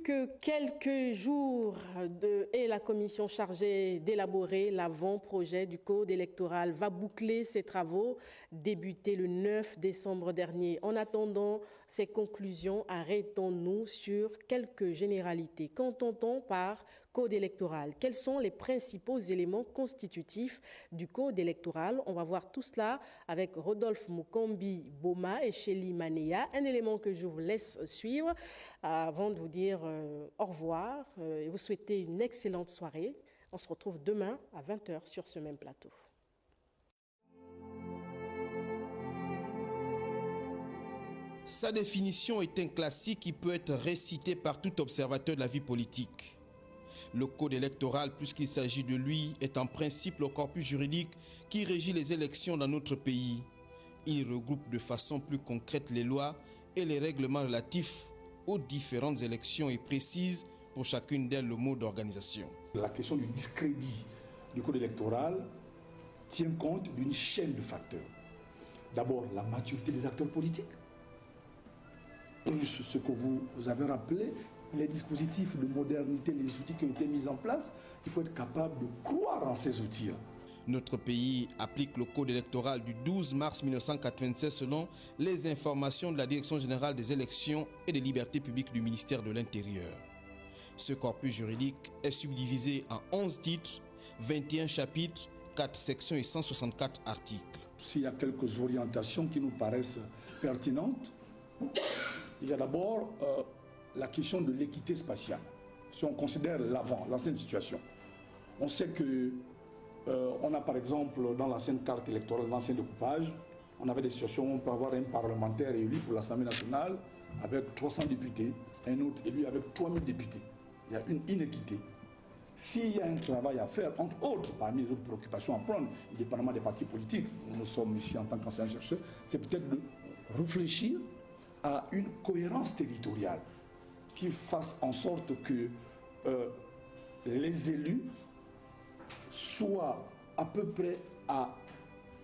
que quelques jours et la commission chargée d'élaborer l'avant-projet du code électoral va boucler ses travaux, débutés le 9 décembre dernier. En attendant ces conclusions, arrêtons-nous sur quelques généralités. Qu'entend-on par code électoral? Quels sont les principaux éléments constitutifs du code électoral? On va voir tout cela avec Rodolphe Mukombi Boma et Shelly Manea. Un élément que je vous laisse suivre avant de vous dire au revoir et vous souhaiter une excellente soirée. On se retrouve demain à 20 h sur ce même plateau. Sa définition est un classique qui peut être récité par tout observateur de la vie politique. Le code électoral, puisqu'il s'agit de lui, est en principe le corpus juridique qui régit les élections dans notre pays. Il regroupe de façon plus concrète les lois et les règlements relatifs aux différentes élections et précise pour chacune d'elles le mode d'organisation. La question du discrédit du code électoral tient compte d'une chaîne de facteurs. D'abord, la maturité des acteurs politiques, plus ce que vous avez rappelé, les dispositifs de modernité, les outils qui ont été mis en place, il faut être capable de croire en ces outils. Notre pays applique le code électoral du 12 mars 1996 selon les informations de la Direction générale des élections et des libertés publiques du ministère de l'Intérieur. Ce corpus juridique est subdivisé en 11 titres, 21 chapitres, 4 sections et 164 articles. S'il y a quelques orientations qui nous paraissent pertinentes, il y a d'abord la question de l'équité spatiale. Si on considère l'ancienne situation, on sait que on a par exemple dans l'ancienne carte électorale, l'ancien découpage, on avait des situations où on peut avoir un parlementaire élu pour l'Assemblée nationale avec 300 députés, un autre élu avec 3000 députés. Il y a une inéquité. S'il y a un travail à faire, entre autres, parmi les autres préoccupations à prendre, indépendamment des partis politiques, nous sommes ici en tant qu'enseignants-chercheurs, c'est peut-être de réfléchir à une cohérence territoriale qui fasse en sorte que les élus soient à peu près à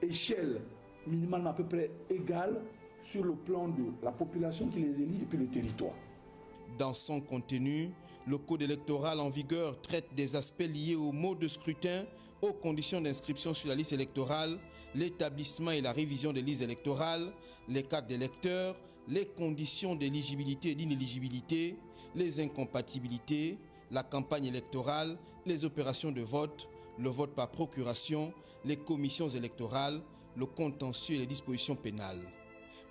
échelle minimale à peu près égale sur le plan de la population qui les élit et puis le territoire. Dans son contenu, le code électoral en vigueur traite des aspects liés au mode de scrutin, aux conditions d'inscription sur la liste électorale, l'établissement et la révision des listes électorales, les cartes d'électeurs, les conditions d'éligibilité et d'inéligibilité, les incompatibilités, la campagne électorale, les opérations de vote, le vote par procuration, les commissions électorales, le contentieux et les dispositions pénales.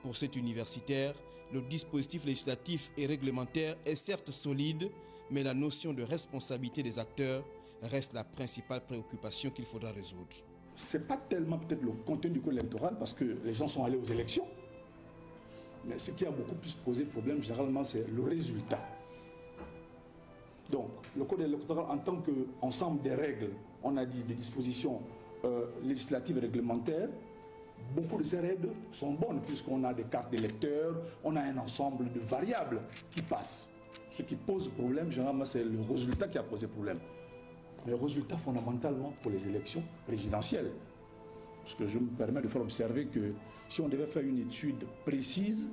Pour cet universitaire, le dispositif législatif et réglementaire est certes solide, mais la notion de responsabilité des acteurs reste la principale préoccupation qu'il faudra résoudre. Ce n'est pas tellement peut-être le contenu du code électoral parce que les gens sont allés aux élections, mais ce qui a beaucoup plus posé problème généralement c'est le résultat. Donc le code électoral en tant qu'ensemble des règles, on a dit des dispositions législatives et réglementaires, beaucoup de ces règles sont bonnes puisqu'on a des cartes d'électeurs, on a un ensemble de variables qui passent. Ce qui pose problème, généralement, c'est le résultat qui a posé problème. Le résultat fondamentalement pour les élections présidentielles. Parce que je me permets de faire observer que si on devait faire une étude précise,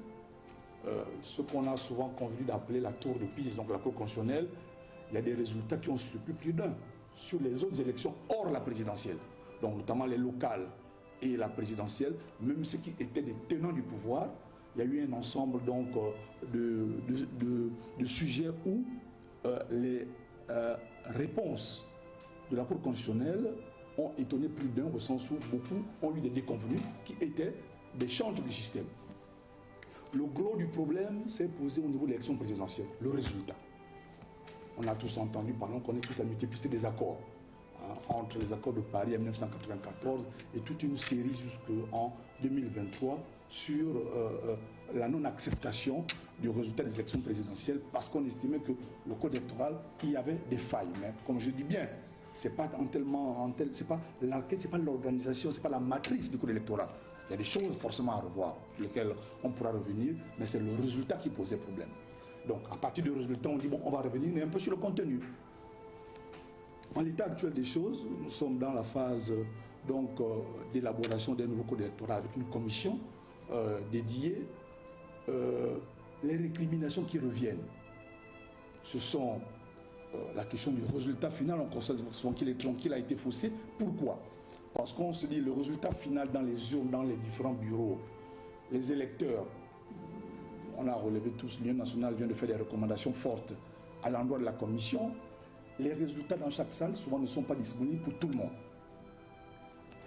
ce qu'on a souvent convenu d'appeler la tour de Pise, donc la Cour constitutionnelle, il y a des résultats qui ont surpris plus d'un sur les autres élections hors la présidentielle. Donc notamment les locales et la présidentielle, même ceux qui étaient des tenants du pouvoir, il y a eu un ensemble donc, de sujets où les réponses de la Cour constitutionnelle ont étonné plus d'un, au sens où beaucoup ont eu des déconvenues qui étaient des changements du système. Le gros du problème s'est posé au niveau de l'élection présidentielle, le résultat. On a tous entendu parler, on connaît tous la multiplicité des accords. Entre les accords de Paris en 1994 et toute une série jusqu'en 2023 sur la non-acceptation du résultat des élections présidentielles parce qu'on estimait que le code électoral, il y avait des failles. Mais comme je dis bien, c'est pas l'organisation, c'est pas la matrice du code électoral. Il y a des choses forcément à revoir, sur lesquelles on pourra revenir, mais c'est le résultat qui posait problème. Donc à partir du résultat, on dit bon, on va revenir mais un peu sur le contenu. En l'état actuel des choses, nous sommes dans la phase d'élaboration d'un nouveau code électoral avec une commission dédiée. Les récriminations qui reviennent ce sont la question du résultat final. On constate souvent qu'il a été faussé. Pourquoi? Parce qu'on se dit le résultat final dans les urnes, dans les différents bureaux, les électeurs, on a relevé tous, l'Union nationale vient de faire des recommandations fortes à l'endroit de la commission. Les résultats dans chaque salle souvent ne sont pas disponibles pour tout le monde.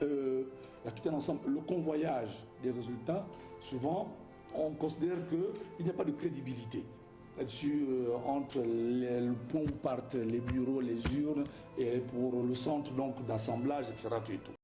Il y a tout un ensemble. Le convoyage des résultats, souvent, on considère qu'il n'y a pas de crédibilité là-dessus entre le point où partent les bureaux, les urnes et pour le centre donc d'assemblage, etc. Tout et tout.